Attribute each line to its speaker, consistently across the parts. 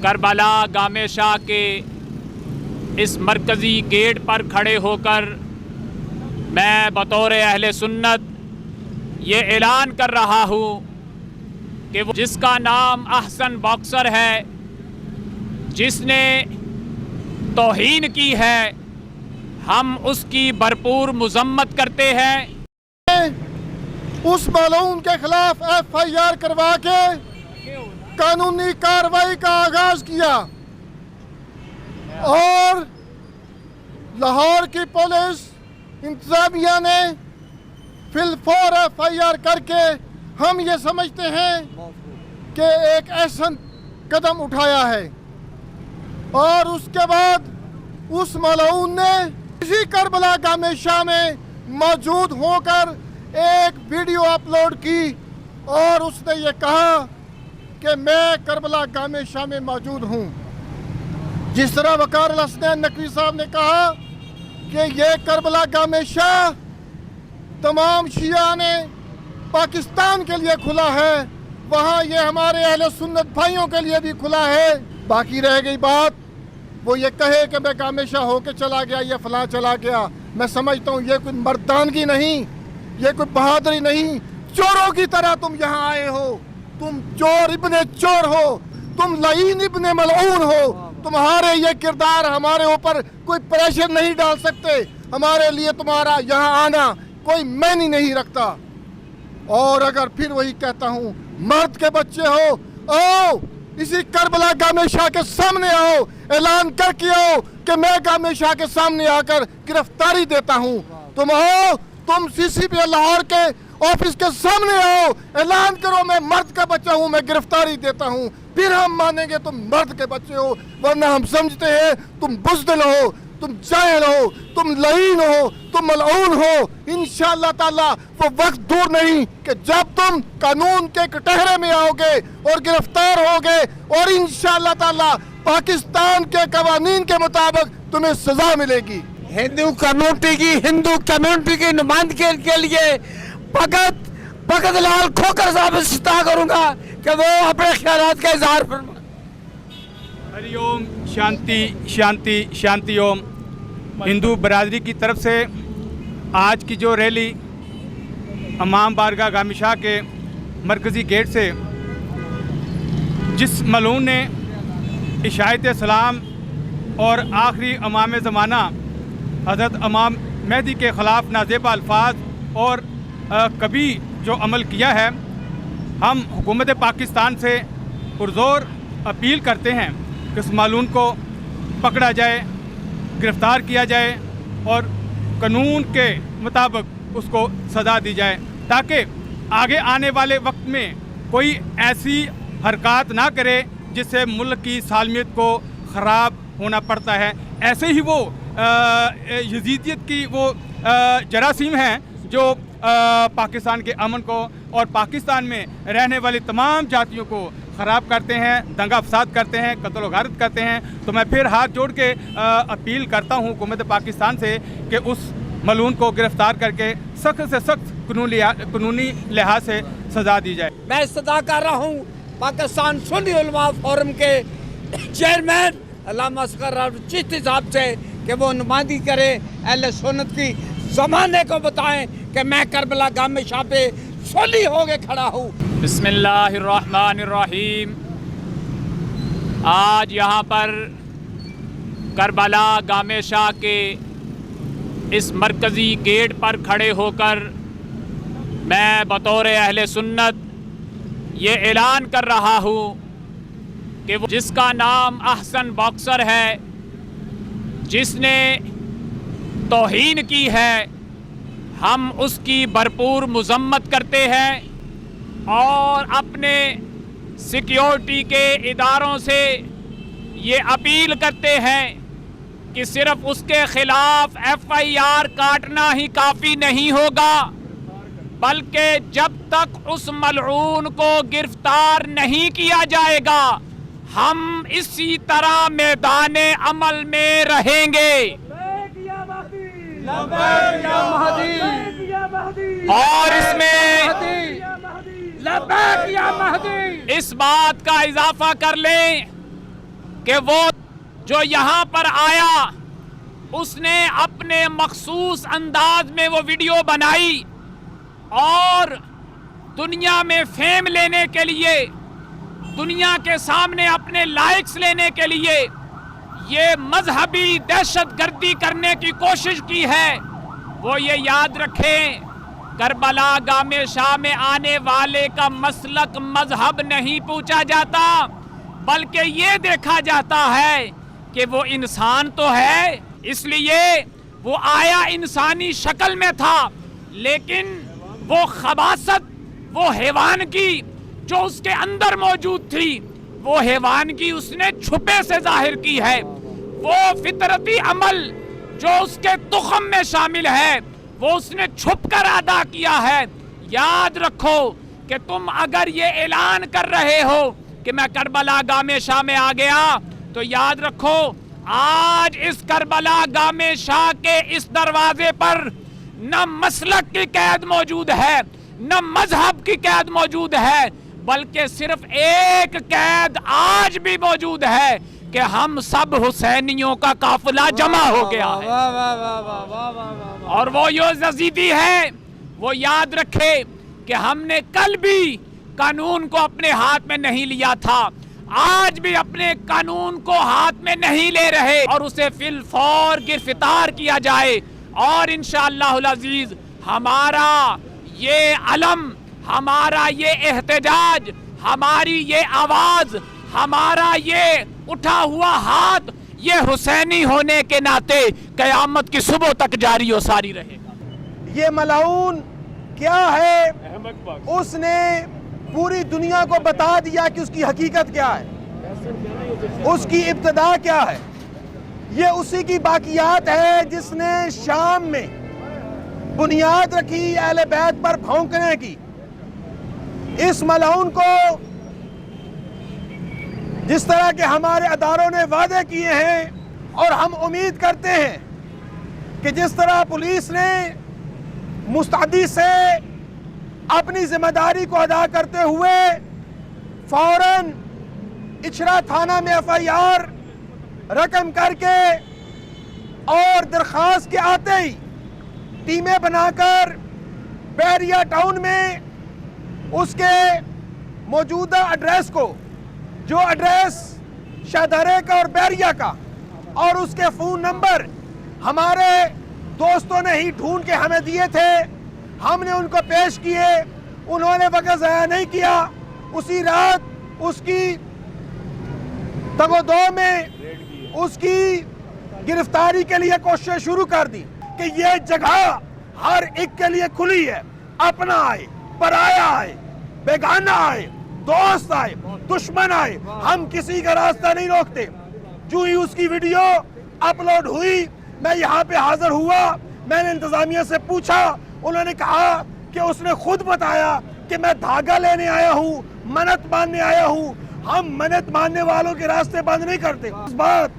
Speaker 1: کربلا گام شاہ کے اس مرکزی گیٹ پر کھڑے ہو کر میں بطور اہل سنت یہ اعلان کر رہا ہوں کہ وہ جس کا نام احسن باکسر ہے، جس نے توہین کی ہے، ہم اس کی بھرپور مذمت کرتے ہیں۔
Speaker 2: اس ملعون کے خلاف ایف آئی آر کروا کے قانونی کارروائی کا آغاز کیا اور لاہور کی پولیس انتظامیہ نے فی الفور ایف آئی آر کر کے ہم یہ سمجھتے ہیں کہ ایک احسن قدم اٹھایا ہے، اور اس کے بعد اس ملعون نے اسی کربلا گام شاہ میں موجود ہو کر ایک ویڈیو اپلوڈ کی اور اس نے یہ کہا کہ میں کربلا گام شاہ میں موجود ہوں۔ جس طرح وقار الحسنین نقوی صاحب نے کہا کہ یہ کربلا گام شاہ تمام شیعہ نے پاکستان کے لیے کھلا ہے، وہاں یہ ہمارے اہل سنت بھائیوں کے لیے بھی کھلا ہے۔ باقی رہ گئی بات وہ یہ کہے کہ میں گام شاہ ہو کے چلا گیا، یہ فلاں چلا گیا، میں سمجھتا ہوں یہ کوئی مردانگی نہیں، یہ کوئی بہادری نہیں۔ چوروں کی طرح تم یہاں آئے ہو، تم چور ابن چور ہو، تم لعین ابن ملعون ہو۔ تمہارے یہ کردار ہمارے اوپر کوئی پریشر نہیں ڈال سکتے، ہمارے لیے تمہارا یہاں آنا کوئی معنی نہیں رکھتا۔ اور اگر پھر وہی کہتا ہوں، مرد کے بچے ہو، آؤ اسی کربلا گام شاہ کے سامنے آؤ، اعلان کر کے آؤ کہ میں گام شاہ کے سامنے آ کر گرفتاری دیتا ہوں۔ تم آؤ، تم سی سی پی لاہور کے آفس کے سامنے آؤ، اعلان کرو میں مرد کا بچہ ہوں، میں گرفتاری دیتا ہوں، پھر ہم مانیں گے تم مرد کے بچے ہو، ورنہ ہم سمجھتے ہیں تم بزدل ہو، تم جاہل ہو، تم لعین ہو، تم ملعون ہو۔ انشاءاللہ تعالی وہ وقت دور نہیں کہ جب تم قانون کے کٹہرے میں آؤ گے اور گرفتار ہوگے، اور انشاءاللہ تعالی پاکستان کے قوانین کے مطابق تمہیں سزا ملے گی۔
Speaker 3: ہندو کمیونٹی کی نمائندگی کے لیے بھگت لال کھوکھر صاحب استدعا کروں گا کہ وہ اپنے خیالات کا اظہار فرمائیں۔
Speaker 4: ہری اوم، شانتی شانتی شانتی اوم۔ ہندو برادری کی طرف سے آج کی جو ریلی امام بارگاہ گام شاہ کے مرکزی گیٹ سے جس ملعون نے عشایت اسلام اور آخری امام زمانہ حضرت امام مہدی کے خلاف نازیبا الفاظ اور کبھی جو عمل کیا ہے، ہم حکومت پاکستان سے پرزور اپیل کرتے ہیں کہ اس ملعون کو پکڑا جائے، گرفتار کیا جائے اور قانون کے مطابق اس کو سزا دی جائے، تاکہ آگے آنے والے وقت میں کوئی ایسی حرکات نہ کرے جس سے ملک کی سالمیت کو خراب ہونا پڑتا ہے۔ ایسے ہی وہ یزیدیت کی وہ جراثیم ہیں جو پاکستان کے امن کو اور پاکستان میں رہنے والی تمام جاتیوں کو خراب کرتے ہیں، دنگا فساد کرتے ہیں، قتل و غارت کرتے ہیں۔ تو میں پھر ہاتھ جوڑ کے اپیل کرتا ہوں حکومت پاکستان سے کہ اس ملعون کو گرفتار کر کے سخت سے سخت قانونی لحاظ سے سزا دی جائے۔
Speaker 3: میں استدعا کر رہا ہوں پاکستان سنی علماء فورم کے چیئرمین علامہ اصغر چشتی صاحب سے کہ وہ نمائندگی کرے اہل سنت کی، زمانے کو بتائیں کہ میں کربلا گام شاہ پہ سولی ہو کے کھڑا ہوں۔
Speaker 1: بسم اللہ الرحمن الرحیم۔ آج یہاں پر کربلا گام شاہ کے اس مرکزی گیٹ پر کھڑے ہو کر میں بطور اہل سنت یہ اعلان کر رہا ہوں کہ وہ جس کا نام احسن باکسر ہے، جس نے توہین کی ہے، ہم اس کی بھرپور مذمت کرتے ہیں اور اپنے سیکیورٹی کے اداروں سے یہ اپیل کرتے ہیں کہ صرف اس کے خلاف ایف آئی آر کاٹنا ہی کافی نہیں ہوگا، بلکہ جب تک اس ملعون کو گرفتار نہیں کیا جائے گا ہم اسی طرح میدان عمل میں رہیں گے۔ اور اس میں اس بات کا اضافہ کر لیں کہ وہ جو یہاں پر آیا اس نے اپنے مخصوص انداز میں وہ ویڈیو بنائی اور دنیا میں فیم لینے کے لیے، دنیا کے سامنے اپنے لائکس لینے کے لیے یہ مذہبی دہشت گردی کرنے کی کوشش کی ہے۔ وہ یہ یاد رکھیں، کربلا گام شاہ میں آنے والے کا مسلک مذہب نہیں پوچھا جاتا، بلکہ یہ دیکھا جاتا ہے کہ وہ انسان تو ہے، اس لیے وہ آیا انسانی شکل میں تھا، لیکن وہ خباثت، وہ حیوان کی جو اس کے اندر موجود تھی، وہ حیوان کی اس نے چھپے سے ظاہر کی ہے۔ وہ فطرتی عمل جو اس کے تخم میں شامل ہے وہ اس نے چھپ کر ادا کیا ہے۔ یاد رکھو کہ تم اگر یہ اعلان کر رہے ہو کہ میں کربلا گام شاہ میں آ گیا، تو یاد رکھو آج اس کربلا گام شاہ کے اس دروازے پر نہ مسلک کی قید موجود ہے، نہ مذہب کی قید موجود ہے، بلکہ صرف ایک قید آج بھی موجود ہے کہ ہم سب حسینیوں کا قافلہ جمع ہو گیا ہے، اور وہ یزیدی ہے۔ وہ یاد رکھے کہ ہم نے کل بھی قانون کو اپنے ہاتھ میں نہیں لیا تھا، آج بھی اپنے قانون کو ہاتھ میں نہیں لے رہے، اور اسے فی الفور گرفتار کیا جائے، اور انشاءاللہ العزیز ہمارا یہ علم، ہمارا یہ احتجاج، ہماری یہ آواز، ہمارا یہ اٹھا ہوا ہاتھ، یہ حسینی ہونے کے ناطے قیامت کی صبح تک جاری و ساری رہے گا۔
Speaker 5: یہ ملعون کیا ہے، اس نے پوری دنیا کو بتا دیا کہ اس کی حقیقت کیا ہے، اس کی ابتدا کیا ہے۔ یہ اسی کی باقیات ہے جس نے شام میں بنیاد رکھی اہل بیت پر بھونکنے کی۔ اس ملعون کو جس طرح کے ہمارے اداروں نے وعدے کیے ہیں، اور ہم امید کرتے ہیں کہ جس طرح پولیس نے مستعدی سے اپنی ذمہ داری کو ادا کرتے ہوئے فوراً اچھرا تھانہ میں FIR رقم کر کے اور درخواست کے آتے ہی ٹیمیں بنا کر بحریہ ٹاؤن میں اس کے موجودہ ایڈریس کو، جو ایڈریس شاہدرے کا اور بحریہ کا، اور اس کے فون نمبر ہمارے دوستوں نے ہی ڈھونڈ کے ہمیں دیے تھے، ہم نے ان کو پیش کیے، انہوں نے وقت ضائع نہیں کیا، اسی رات اس کی تگ و دو میں اس کی گرفتاری کے لیے کوششیں شروع کر دی کہ یہ جگہ ہر ایک کے لیے کھلی ہے، اپنا آئے، پرایا آئے، بیگانہ آئے، دوست آئے، دشمن آئے، ہم کسی کا راستہ نہیں روکتے۔ جو ہی اس کی ویڈیو اپلوڈ ہوئی، میں یہاں پہ حاضر ہوا، میں نے انتظامیہ سے پوچھا، انہوں نے کہا کہ اس نے خود بتایا کہ میں دھاگا لینے آیا ہوں، منت ماننے آیا ہوں۔ ہم منت ماننے والوں کے راستے بند نہیں کرتے۔ اس بات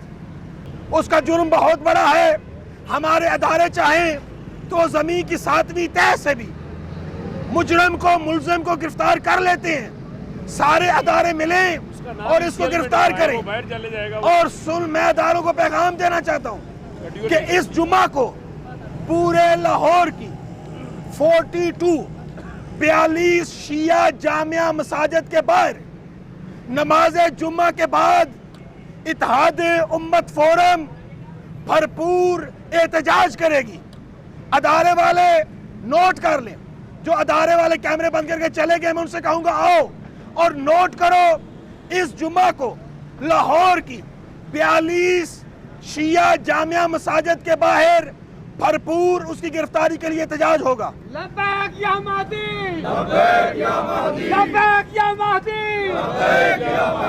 Speaker 5: اس کا جرم بہت بڑا ہے، ہمارے ادارے چاہیں تو زمین کی 7ویں تہہ سے بھی مجرم کو، ملزم کو گرفتار کر لیتے ہیں۔ سارے ادارے ملیں اور اس کو گرفتار کریں۔ اور میں اداروں کو پیغام دینا چاہتا ہوں کہ اس جمعہ کو پورے لاہور کی 42 شیعہ جامعہ مساجد کے باہر نماز جمعہ کے بعد اتحاد امت فورم بھرپور احتجاج کرے گی۔ ادارے والے نوٹ کر لیں، جو ادارے والے کیمرے بند کر کے چلے گئے، میں ان سے کہوں گا آؤ اور نوٹ کرو، اس جمعہ کو لاہور کی 42 شیعہ جامعہ مساجد کے باہر بھرپور اس کی گرفتاری کے لیے احتجاج ہوگا۔
Speaker 3: لبیک یا مہدی، لبیک یا مہدی، لبیک یا مہدی، لبیک یا مہدی۔